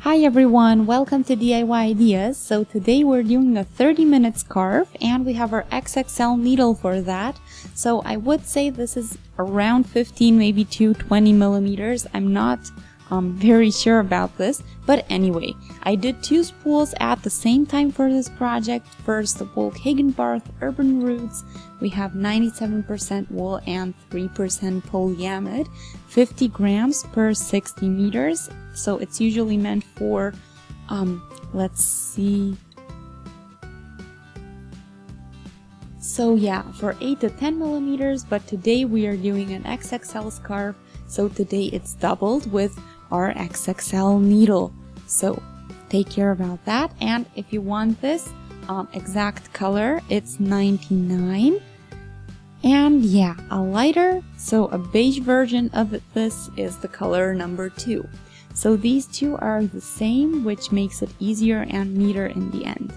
Hi everyone, welcome to DIY Ideas. So today we're doing a 30-minute scarf and we have our XXL needle for that. So I would say this is around 15, maybe to 20 millimeters. I'm not very sure about this, but anyway, I did 2 spools at the same time for this project. First, the wool Barth Urban Roots. We have 97% wool and 3% polyamide, 50 grams per 60 meters. So it's usually meant for, let's see. So yeah, for 8 to 10 millimeters, but today we are doing an XXL scarf. So today it's doubled with our XXL needle. So take care about that. And if you want this exact color, it's 99. And yeah, a lighter, so a beige version of this is the color number 2. So these two are the same, which makes it easier and neater in the end.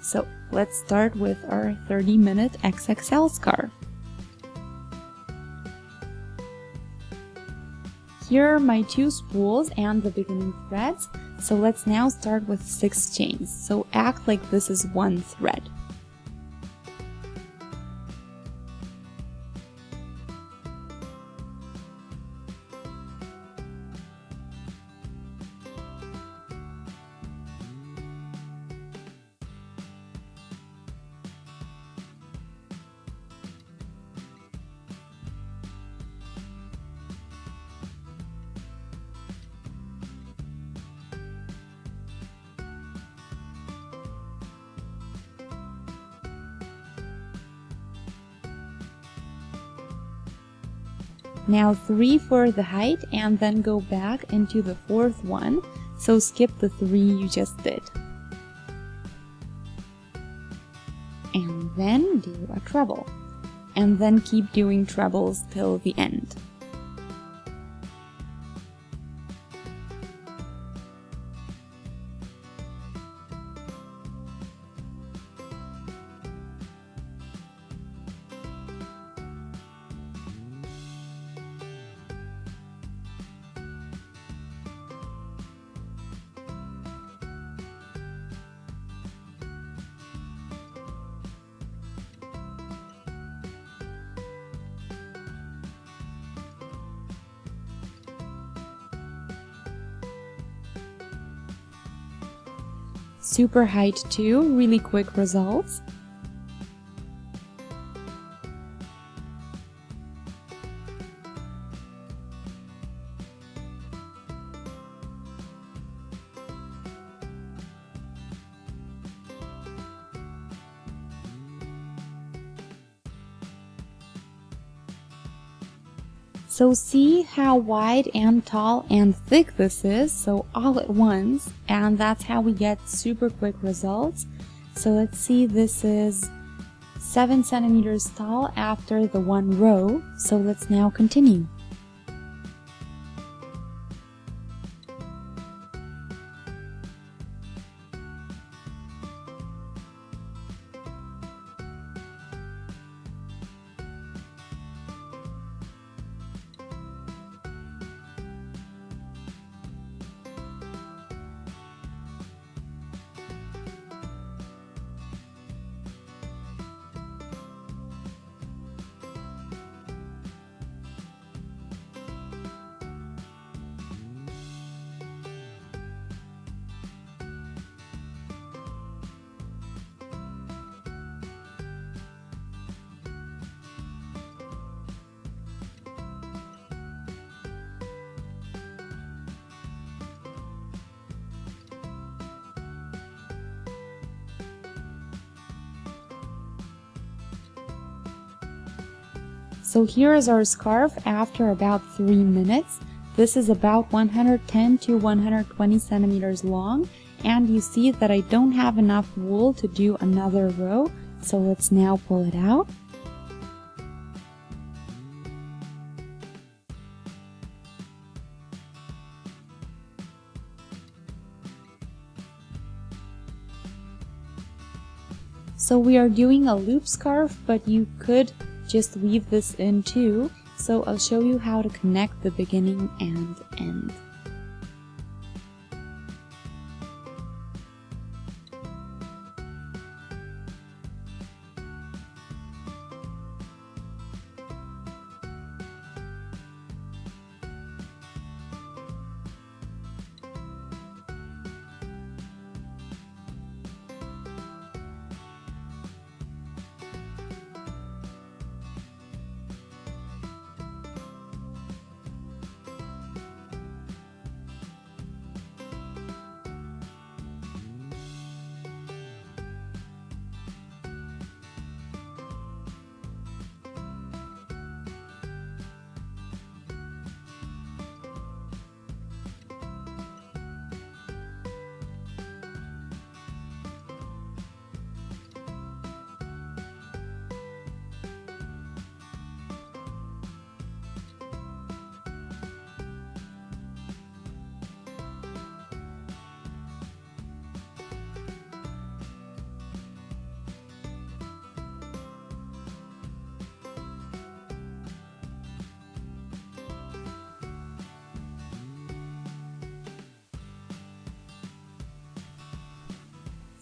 So let's start with our 30-minute XXL scarf. Here are my 2 spools and the beginning threads. So let's now start with 6 chains. So act like this is one thread. Now 3 for the height and then go back into the 4th one, so skip the 3 you just did. And then do a treble. And then keep doing trebles till the end. Super height 2, really quick results. So see how wide and tall and thick this is, so all at once, and that's how we get super quick results. So let's see, this is 7 centimeters tall after the 1 row, so let's now continue. So here is our scarf after about 3 minutes. This is about 110 to 120 centimeters long, and you see that I don't have enough wool to do another row, so let's now pull it out. So we are doing a loop scarf, but you could just weave this in too. So I'll show you how to connect the beginning and end.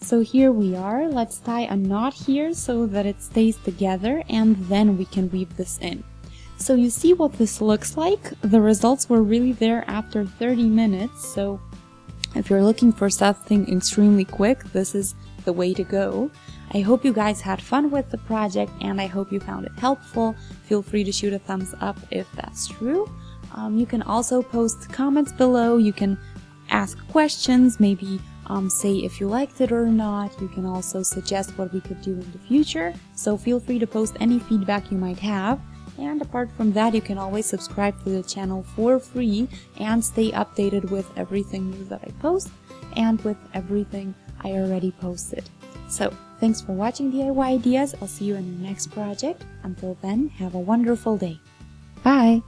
So here we are. Let's tie a knot here so that it stays together, and then we can weave this in. So you see what this looks like? The results were really there after 30 minutes, so if you're looking for something extremely quick, this is the way to go. I hope you guys had fun with the project, and I hope you found it helpful. Feel free to shoot a thumbs up if that's true. You can also post comments below. You can ask questions, maybe say if you liked it or not. You can also suggest what we could do in the future. So feel free to post any feedback you might have. And apart from that, you can always subscribe to the channel for free and stay updated with everything new that I post and with everything I already posted. So thanks for watching DIY Ideas. I'll see you in the next project. Until then, have a wonderful day. Bye!